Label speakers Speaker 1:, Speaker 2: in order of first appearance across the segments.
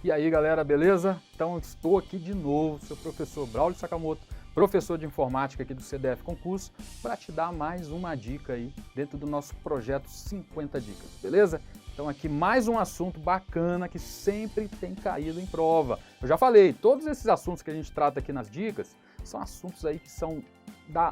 Speaker 1: E aí galera, beleza? Então estou aqui de novo, seu professor Braulio Sakamoto, professor de informática aqui do CDF Concurso, para te dar mais uma dica aí dentro do nosso projeto 50 dicas, beleza? Então aqui mais um assunto bacana que sempre tem caído em prova. Eu já falei, todos esses assuntos que a gente trata aqui nas dicas são assuntos aí que são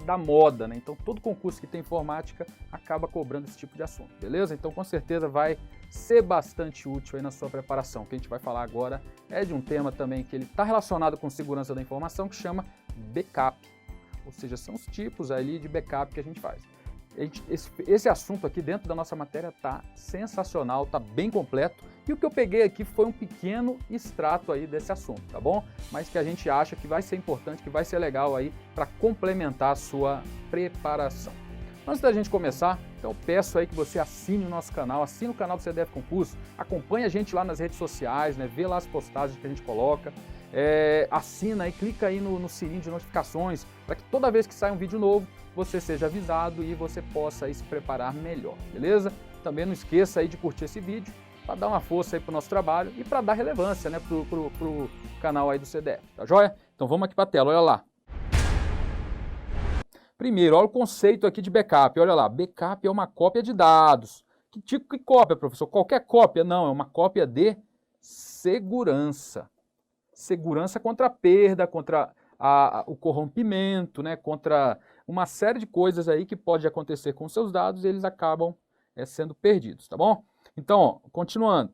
Speaker 1: da moda, né? Então todo concurso que tem informática acaba cobrando esse tipo de assunto, beleza? Então com certeza vai ser bastante útil aí na sua preparação. O que a gente vai falar agora é de um tema também que ele está relacionado com segurança da informação, que chama backup. Ou seja, são os tipos ali de backup que a gente faz. Esse assunto aqui dentro da nossa matéria está sensacional, está bem completo. E o que eu peguei aqui foi um pequeno extrato aí desse assunto, tá bom? Mas que a gente acha que vai ser importante, que vai ser legal aí para complementar a sua preparação. Antes da gente começar, então eu peço aí que você assine o nosso canal, assine o canal do CDF Concurso, acompanhe a gente lá nas redes sociais, né? Vê lá as postagens que a gente coloca, assina aí, clica aí no sininho de notificações, para que toda vez que sai um vídeo novo, você seja avisado e você possa aí se preparar melhor, beleza? Também não esqueça aí de curtir esse vídeo, para dar uma força aí para o nosso trabalho e para dar relevância, né, pro canal aí do CDF, tá joia? Então vamos aqui para a tela, olha lá. Primeiro, olha o conceito aqui de backup, olha lá, backup é uma cópia de dados. Que tipo de cópia, professor? Qualquer cópia? Não, é uma cópia de segurança. Segurança contra a perda, contra o corrompimento, né, contra uma série de coisas aí que pode acontecer com seus dados e eles acabam sendo perdidos, tá bom? Então, ó, continuando,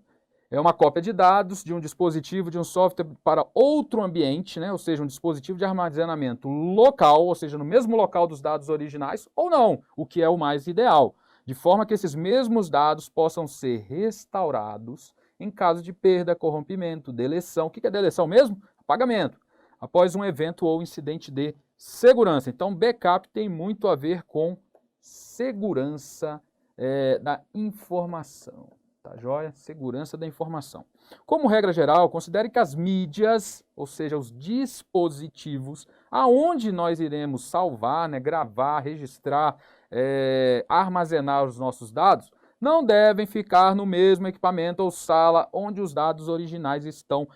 Speaker 1: é uma cópia de dados de um dispositivo, de um software para outro ambiente, né? Ou seja, um dispositivo de armazenamento local, ou seja, no mesmo local dos dados originais, ou não, o que é o mais ideal, de forma que esses mesmos dados possam ser restaurados em caso de perda, corrompimento, deleção. O que é deleção mesmo? Apagamento, após um evento ou incidente de segurança. Então, backup tem muito a ver com segurança da informação, tá joia? Segurança da informação. Como regra geral, considere que as mídias, ou seja, os dispositivos, aonde nós iremos salvar, né, gravar, registrar, armazenar os nossos dados, não devem ficar no mesmo equipamento ou sala onde os dados originais estão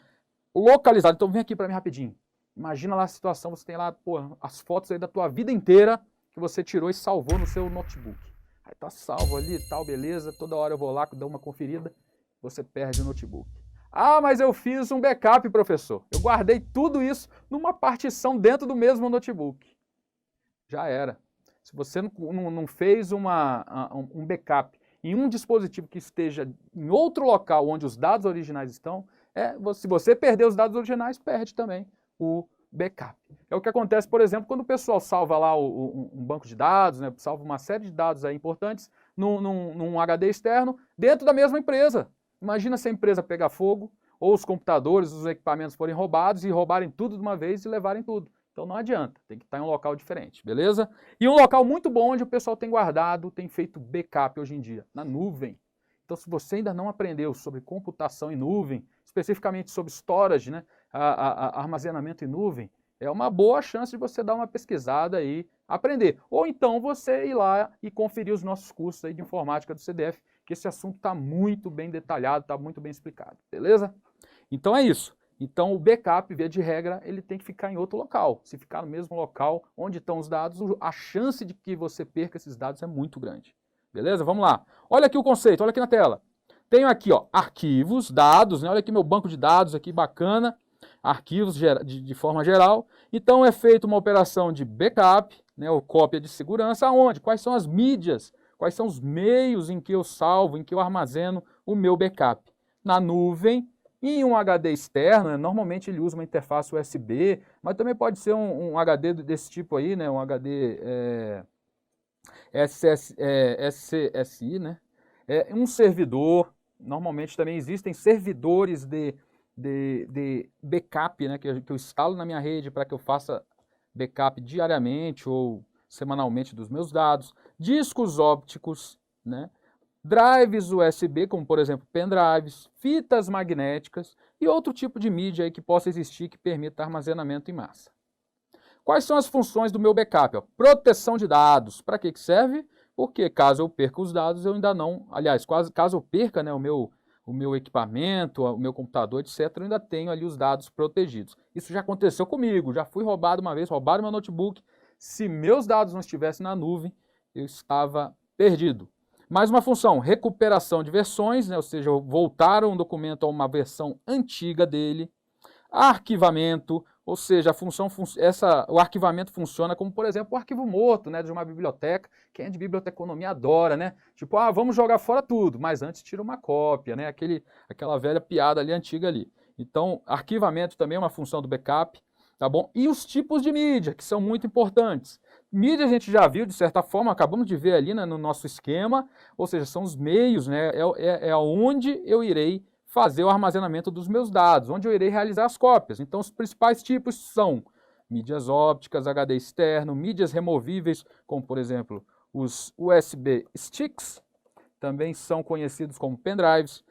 Speaker 1: localizados. Então vem aqui para mim rapidinho. Imagina lá a situação, você tem lá, pô, as fotos aí da tua vida inteira que você tirou e salvou no seu notebook. Aí tá salvo ali e tal, beleza, toda hora eu vou lá, dou uma conferida, você perde o notebook. Ah, mas eu fiz um backup, professor. Eu guardei tudo isso numa partição dentro do mesmo notebook. Já era. Se você não fez um backup em um dispositivo que esteja em outro local onde os dados originais estão, se você perder os dados originais, perde também o backup. É o que acontece, por exemplo, quando o pessoal salva lá um banco de dados, né, salva uma série de dados aí importantes num HD externo dentro da mesma empresa. Imagina se a empresa pegar fogo, ou os computadores, os equipamentos forem roubados e roubarem tudo de uma vez e levarem tudo. Então não adianta, tem que estar em um local diferente, beleza? E um local muito bom onde o pessoal tem guardado, tem feito backup hoje em dia, na nuvem. Então se você ainda não aprendeu sobre computação em nuvem, especificamente sobre storage, né, armazenamento em nuvem, é uma boa chance de você dar uma pesquisada e aprender. Ou então você ir lá e conferir os nossos cursos aí de informática do CDF, que esse assunto está muito bem detalhado, está muito bem explicado, beleza? Então é isso. Então o backup, via de regra, ele tem que ficar em outro local. Se ficar no mesmo local onde estão os dados, a chance de que você perca esses dados é muito grande. Beleza? Vamos lá. Olha aqui o conceito, olha aqui na tela. Tenho aqui, ó, arquivos, dados, né? Olha aqui meu banco de dados aqui, bacana. Arquivos de forma geral. Então é feita uma operação de backup, né, ou cópia de segurança, aonde? Quais são as mídias? Quais são os meios em que eu salvo, em que eu armazeno o meu backup? Na nuvem, em um HD externo, né, normalmente ele usa uma interface USB, mas também pode ser um HD desse tipo aí, né, um HD SCSI, né? Um servidor, normalmente também existem servidores de backup, né, que eu instalo na minha rede para que eu faça backup diariamente ou semanalmente dos meus dados, discos ópticos, né, drives USB, como por exemplo pendrives, fitas magnéticas e outro tipo de mídia aí que possa existir que permita armazenamento em massa. Quais são as funções do meu backup? Ó, proteção de dados. Para que serve? Porque caso eu perca os dados, eu ainda não... Aliás, caso eu perca, né, o meu o meu equipamento, o meu computador, etc., eu ainda tenho ali os dados protegidos. Isso já aconteceu comigo, já fui roubado uma vez, roubaram meu notebook. Se meus dados não estivessem na nuvem, eu estava perdido. Mais uma função, recuperação de versões, né, ou seja, voltar um documento a uma versão antiga dele. Arquivamento, ou seja, o arquivamento funciona como, por exemplo, o arquivo morto, né, de uma biblioteca. Quem é de biblioteconomia adora, né? Tipo, vamos jogar fora tudo, mas antes tira uma cópia, né? Aquela velha piada ali antiga ali. Então, arquivamento também é uma função do backup, tá bom? E os tipos de mídia, que são muito importantes. Mídia a gente já viu, de certa forma, acabamos de ver ali, né, no nosso esquema, ou seja, são os meios, né? É onde eu irei fazer o armazenamento dos meus dados, onde eu irei realizar as cópias. Então, os principais tipos são mídias ópticas, HD externo, mídias removíveis, como, por exemplo, os USB sticks, também são conhecidos como pendrives,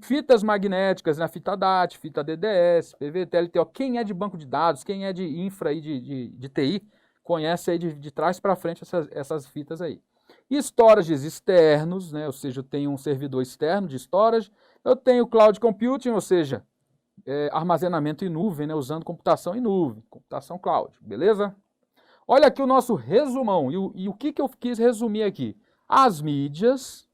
Speaker 1: fitas magnéticas, né, fita DAT, fita DDS, PVT, LTO. Quem é de banco de dados, quem é de infra e de TI, conhece aí de trás para frente essas fitas aí. E storages externos, né, ou seja, eu tenho um servidor externo de storage. Eu tenho cloud computing, ou seja, armazenamento em nuvem, né, usando computação em nuvem, computação cloud, beleza? Olha aqui o nosso resumão, e o que eu quis resumir aqui? As mídias,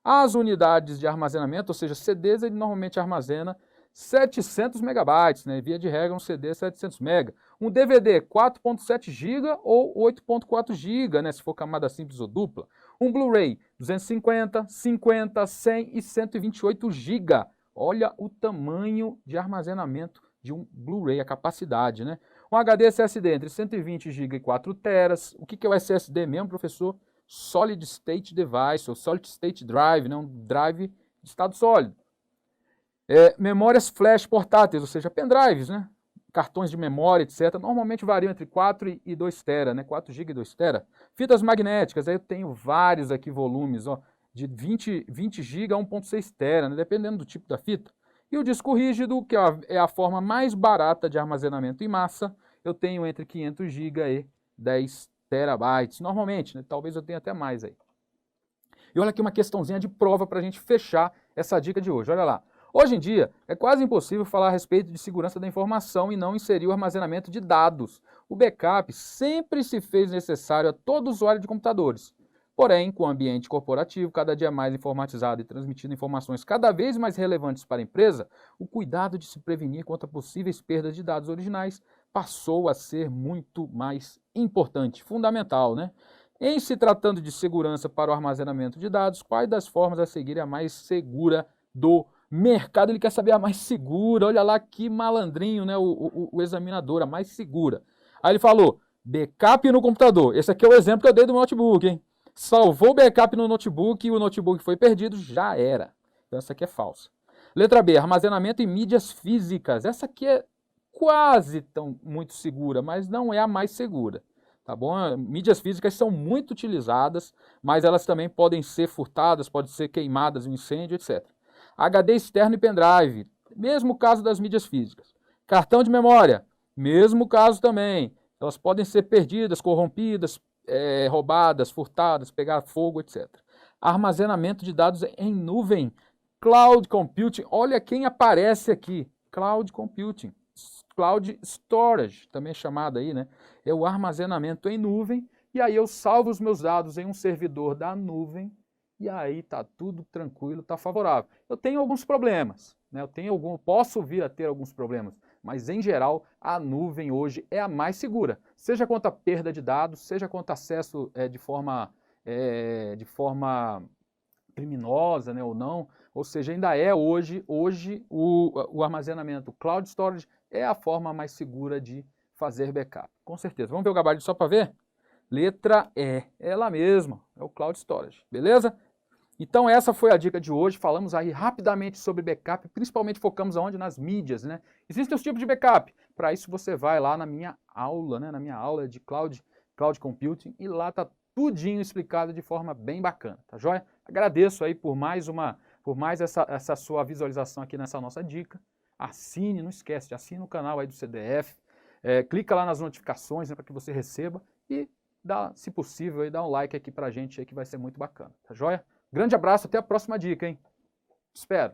Speaker 1: as unidades de armazenamento, ou seja, CDs ele normalmente armazena 700 megabytes, né, via de regra um CD 700 mega. Um DVD 4.7 GB ou 8.4 GB, né, se for camada simples ou dupla. Um Blu-ray 250, 50, 100 e 128 GB. Olha o tamanho de armazenamento de um Blu-ray, a capacidade, né? Um HD SSD entre 120 GB e 4 teras. O que é o SSD mesmo, professor? Solid State Device, ou Solid State Drive, né? Um drive de estado sólido. Memórias flash portáteis, ou seja, pendrives, né? Cartões de memória, etc. Normalmente variam entre 4 e 2 TB, né? 4 GB e 2 TB. Fitas magnéticas, aí eu tenho vários aqui volumes, ó, de 20 GB a 1.6 TB, né? Dependendo do tipo da fita. E o disco rígido, que é a forma mais barata de armazenamento em massa, eu tenho entre 500 GB e 10 terabytes. Normalmente, né? Talvez eu tenha até mais aí. E olha aqui uma questãozinha de prova para a gente fechar essa dica de hoje. Olha lá. Hoje em dia, é quase impossível falar a respeito de segurança da informação e não inserir o armazenamento de dados. O backup sempre se fez necessário a todo usuário de computadores. Porém, com o ambiente corporativo cada dia mais informatizado e transmitindo informações cada vez mais relevantes para a empresa, o cuidado de se prevenir contra possíveis perdas de dados originais passou a ser muito mais importante, fundamental, né? Em se tratando de segurança para o armazenamento de dados, quais das formas a seguir é a mais segura do mercado? Ele quer saber a mais segura. Olha lá que malandrinho, né? O examinador, a mais segura. Aí ele falou, backup no computador. Esse aqui é o exemplo que eu dei do notebook, hein? Salvou o backup no notebook e o notebook foi perdido, já era. Então essa aqui é falsa. Letra B, armazenamento em mídias físicas. Essa aqui é quase tão muito segura, mas não é a mais segura. Tá bom? Mídias físicas são muito utilizadas, mas elas também podem ser furtadas, podem ser queimadas em incêndio, etc. HD externo e pendrive, mesmo caso das mídias físicas. Cartão de memória, mesmo caso também. Elas podem ser perdidas, corrompidas, roubadas, furtadas, pegar fogo, etc. Armazenamento de dados em nuvem, cloud computing. Olha quem aparece aqui, cloud computing. Cloud storage, também é chamado aí, né? É o armazenamento em nuvem, e aí eu salvo os meus dados em um servidor da nuvem, e aí tá tudo tranquilo, tá favorável. Eu tenho alguns problemas, né? Posso vir a ter alguns problemas, mas em geral a nuvem hoje é a mais segura, seja quanto a perda de dados, seja quanto a acesso de forma criminosa, né, ou não, ou seja, ainda é hoje o armazenamento cloud storage é a forma mais segura de fazer backup, com certeza. Vamos ver o gabarito só para ver? Letra E, ela mesma, é o cloud storage, beleza? Então essa foi a dica de hoje, falamos aí rapidamente sobre backup, principalmente focamos aonde? Nas mídias, né? Existem os tipos de backup, para isso você vai lá na minha aula, né, na minha aula de cloud computing, e lá tá tudinho explicado de forma bem bacana, tá joia? Agradeço aí por mais essa sua visualização aqui nessa nossa dica. Assine, não esquece, assine o canal aí do CDF, clica lá nas notificações, né, para que você receba e se possível, aí, dá um like aqui pra gente aí que vai ser muito bacana, tá joia? Grande abraço, até a próxima dica, hein? Espero.